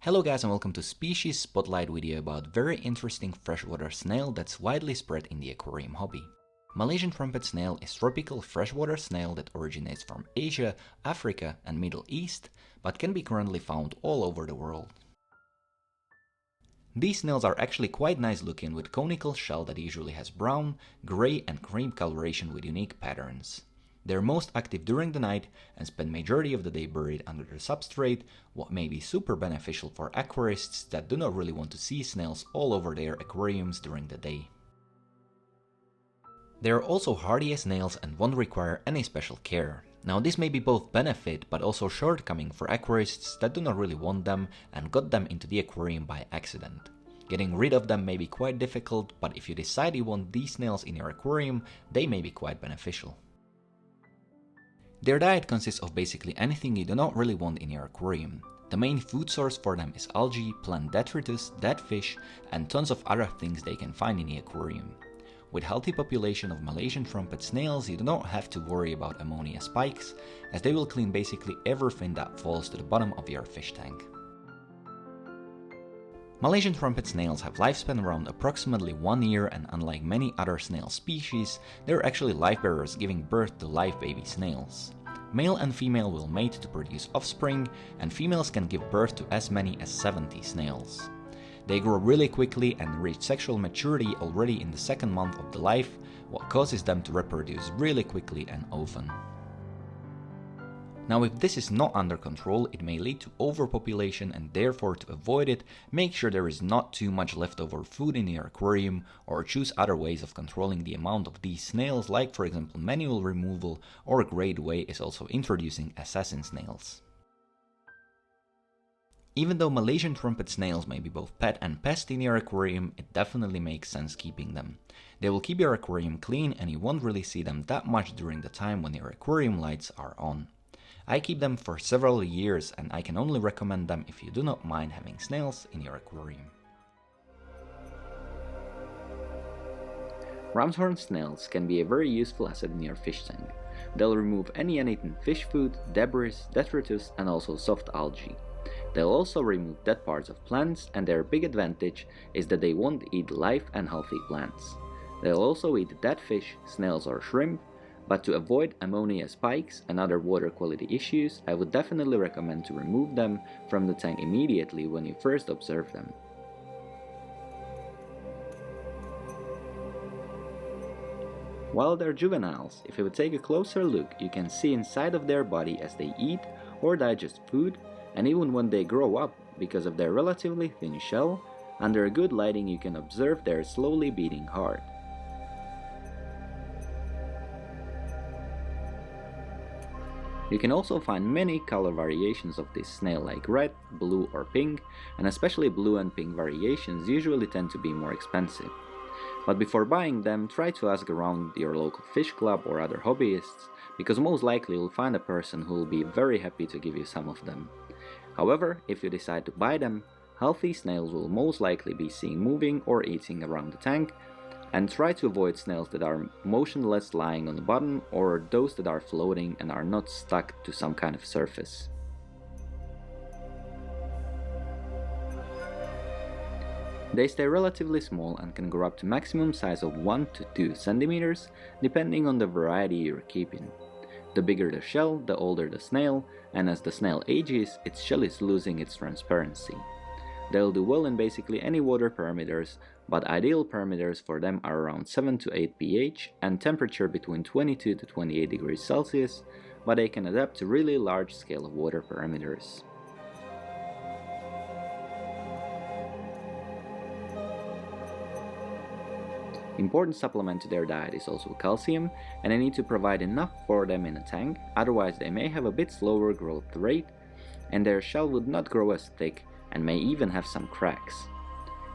Hello guys and welcome to Species Spotlight video about very interesting freshwater snail that's widely spread in the aquarium hobby. Malaysian Trumpet Snail is tropical freshwater snail that originates from Asia, Africa and Middle East, but can be currently found all over the world. These snails are actually quite nice looking with conical shell that usually has brown, grey and cream coloration with unique patterns. They are most active during the night and spend majority of the day buried under the substrate, what may be super beneficial for aquarists that do not really want to see snails all over their aquariums during the day. They are also hardy as snails and won't require any special care. Now this may be both benefit but also shortcoming for aquarists that do not really want them and got them into the aquarium by accident. Getting rid of them may be quite difficult, but if you decide you want these snails in your aquarium, they may be quite beneficial. Their diet consists of basically anything you do not really want in your aquarium. The main food source for them is algae, plant detritus, dead fish, and tons of other things they can find in the aquarium. With healthy population of Malaysian trumpet snails, you do not have to worry about ammonia spikes, as they will clean basically everything that falls to the bottom of your fish tank. Malaysian trumpet snails have lifespan around approximately 1 year, and unlike many other snail species, they are actually life bearers giving birth to live baby snails. Male and female will mate to produce offspring, and females can give birth to as many as 70 snails. They grow really quickly and reach sexual maturity already in the second month of the life, what causes them to reproduce really quickly and often. Now if this is not under control, it may lead to overpopulation, and therefore to avoid it, make sure there is not too much leftover food in your aquarium, or choose other ways of controlling the amount of these snails, like for example manual removal, or a great way is also introducing assassin snails. Even though Malaysian trumpet snails may be both pet and pest in your aquarium, it definitely makes sense keeping them. They will keep your aquarium clean and you won't really see them that much during the time when your aquarium lights are on. I keep them for several years and I can only recommend them if you do not mind having snails in your aquarium. Ramshorn snails can be a very useful asset in your fish tank. They'll remove any uneaten fish food, debris, detritus and also soft algae. They'll also remove dead parts of plants, and their big advantage is that they won't eat live and healthy plants. They'll also eat dead fish, snails or shrimp, but to avoid ammonia spikes and other water quality issues, I would definitely recommend to remove them from the tank immediately when you first observe them. While they're juveniles, if you would take a closer look, you can see inside of their body as they eat or digest food, and even when they grow up, because of their relatively thin shell, under a good lighting you can observe their slowly beating heart. You can also find many color variations of this snail like red, blue or pink, and especially blue and pink variations usually tend to be more expensive. But before buying them, try to ask around your local fish club or other hobbyists, because most likely you'll find a person who will be very happy to give you some of them. However, if you decide to buy them, healthy snails will most likely be seen moving or eating around the tank, and try to avoid snails that are motionless lying on the bottom or those that are floating and are not stuck to some kind of surface. They stay relatively small and can grow up to maximum size of 1 to 2 centimeters, depending on the variety you're keeping. The bigger the shell, the older the snail, and as the snail ages, its shell is losing its transparency. They'll do well in basically any water parameters, but ideal parameters for them are around 7 to 8 pH and temperature between 22 to 28 degrees Celsius, but they can adapt to really large scale of water parameters. Important supplement to their diet is also calcium, and I need to provide enough for them in a tank, otherwise they may have a bit slower growth rate, and their shell would not grow as thick and may even have some cracks.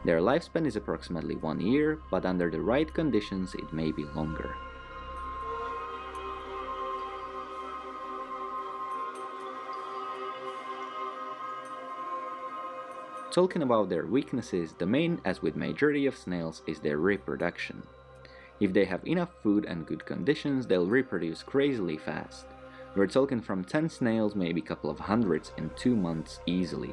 Their lifespan is approximately 1 year, but under the right conditions it may be longer. Talking about their weaknesses, the main, as with majority of snails, is their reproduction. If they have enough food and good conditions, they'll reproduce crazily fast. We're talking from 10 snails, maybe a couple of hundreds in 2 months easily.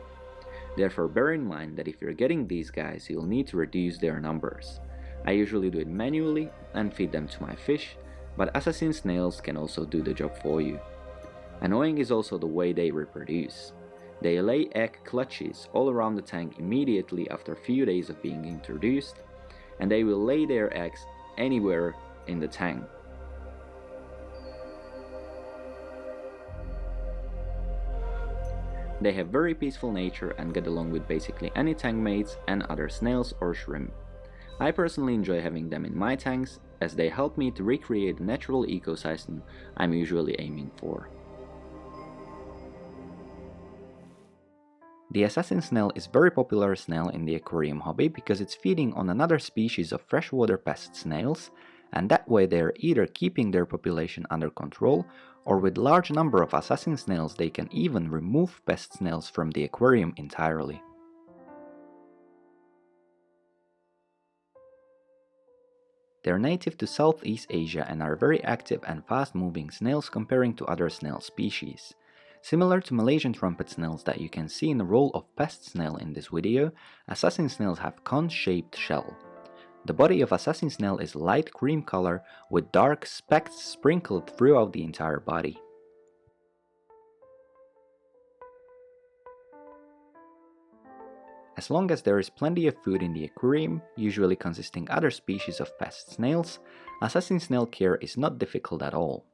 Therefore bear in mind that if you're getting these guys, you'll need to reduce their numbers. I usually do it manually and feed them to my fish, but assassin snails can also do the job for you. Annoying is also the way they reproduce. They lay egg clutches all around the tank immediately after a few days of being introduced, and they will lay their eggs anywhere in the tank. They have very peaceful nature and get along with basically any tank mates and other snails or shrimp. I personally enjoy having them in my tanks, as they help me to recreate the natural ecosystem I'm usually aiming for. The assassin snail is a very popular snail in the aquarium hobby because it's feeding on another species of freshwater pest snails, and that way they're either keeping their population under control, or with large number of assassin snails they can even remove pest snails from the aquarium entirely. They're native to Southeast Asia and are very active and fast-moving snails comparing to other snail species. Similar to Malaysian trumpet snails that you can see in the role of pest snail in this video, assassin snails have cone-shaped shell. The body of assassin snail is light cream color with dark specks sprinkled throughout the entire body. As long as there is plenty of food in the aquarium, usually consisting other species of pest snails, assassin snail care is not difficult at all.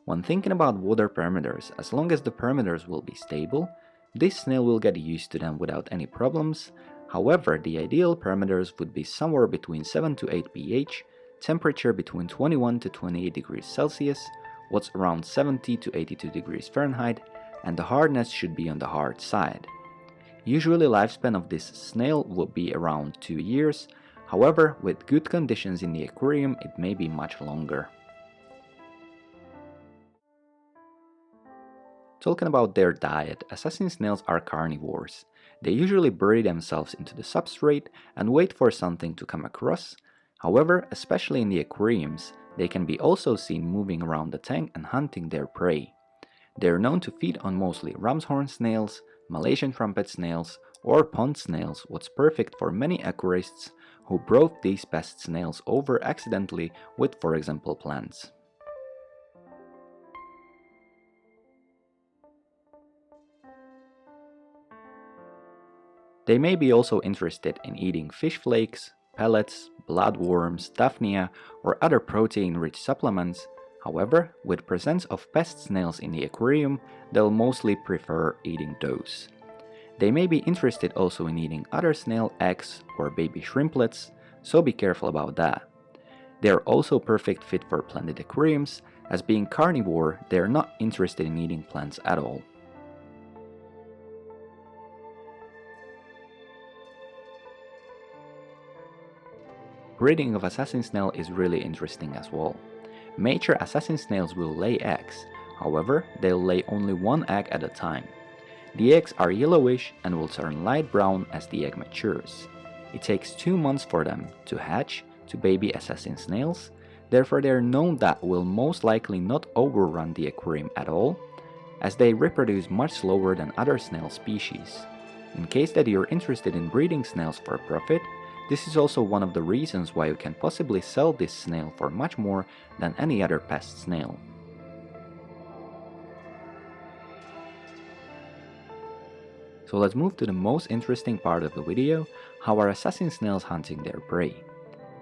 When thinking about water parameters, as long as the parameters will be stable, this snail will get used to them without any problems. However, the ideal parameters would be somewhere between 7 to 8 pH, temperature between 21 to 28 degrees Celsius, what's around 70 to 82 degrees Fahrenheit, and the hardness should be on the hard side. Usually lifespan of this snail would be around 2 years, however, with good conditions in the aquarium it may be much longer. Talking about their diet, assassin snails are carnivores. They usually bury themselves into the substrate and wait for something to come across. However, especially in the aquariums, they can be also seen moving around the tank and hunting their prey. They are known to feed on mostly Ramshorn snails, Malaysian trumpet snails, or pond snails, what's perfect for many aquarists who brought these pest snails over accidentally with, for example, plants. They may be also interested in eating fish flakes, pellets, bloodworms, daphnia, or other protein-rich supplements. However, with presence of pest snails in the aquarium, they'll mostly prefer eating those. They may be interested also in eating other snail eggs or baby shrimplets, so be careful about that. They are also perfect fit for planted aquariums, as being carnivore, they are not interested in eating plants at all. Breeding of assassin snail is really interesting as well. Mature assassin snails will lay eggs, however, they'll lay only one egg at a time. The eggs are yellowish and will turn light brown as the egg matures. It takes 2 months for them to hatch to baby assassin snails, therefore they are known that will most likely not overrun the aquarium at all, as they reproduce much slower than other snail species. In case that you're interested in breeding snails for profit, this is also one of the reasons why you can possibly sell this snail for much more than any other pest snail. So let's move to the most interesting part of the video, how are assassin snails hunting their prey.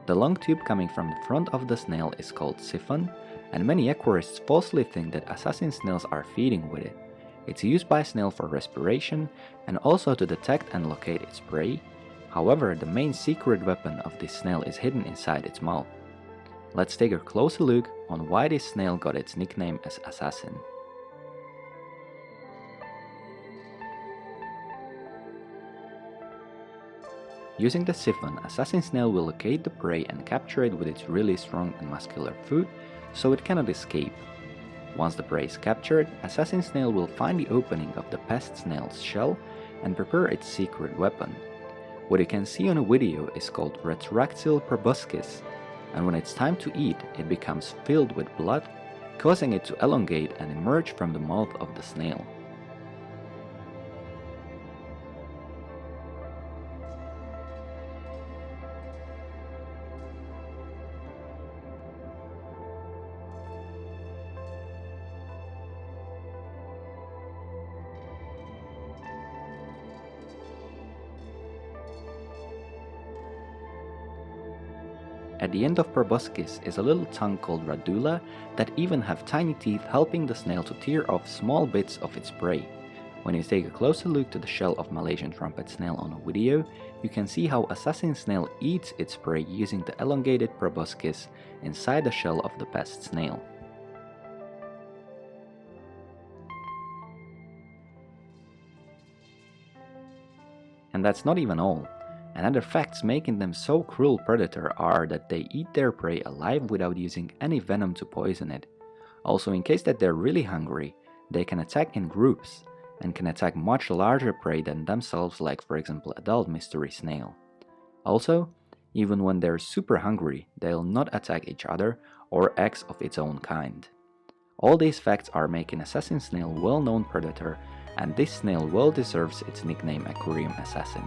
The long tube coming from the front of the snail is called siphon, and many aquarists falsely think that assassin snails are feeding with it. It's used by snail for respiration and also to detect and locate its prey. However, the main secret weapon of this snail is hidden inside its mouth. Let's take a closer look on why this snail got its nickname as assassin. Using the siphon, assassin snail will locate the prey and capture it with its really strong and muscular foot, so it cannot escape. Once the prey is captured, assassin snail will find the opening of the pest snail's shell and prepare its secret weapon. What you can see on a video is called retractile proboscis, and when it's time to eat, it becomes filled with blood, causing it to elongate and emerge from the mouth of the snail. At the end of proboscis is a little tongue called radula that even have tiny teeth helping the snail to tear off small bits of its prey. When you take a closer look to the shell of Malaysian trumpet snail on a video, you can see how assassin snail eats its prey using the elongated proboscis inside the shell of the pest snail. And that's not even all. Another facts making them so cruel predator are that they eat their prey alive without using any venom to poison it. Also, in case that they're really hungry, they can attack in groups and can attack much larger prey than themselves, like for example adult mystery snail. Also, even when they're super hungry, they'll not attack each other or eggs of its own kind. All these facts are making assassin snail well-known predator, and this snail well deserves its nickname Aquarium Assassin.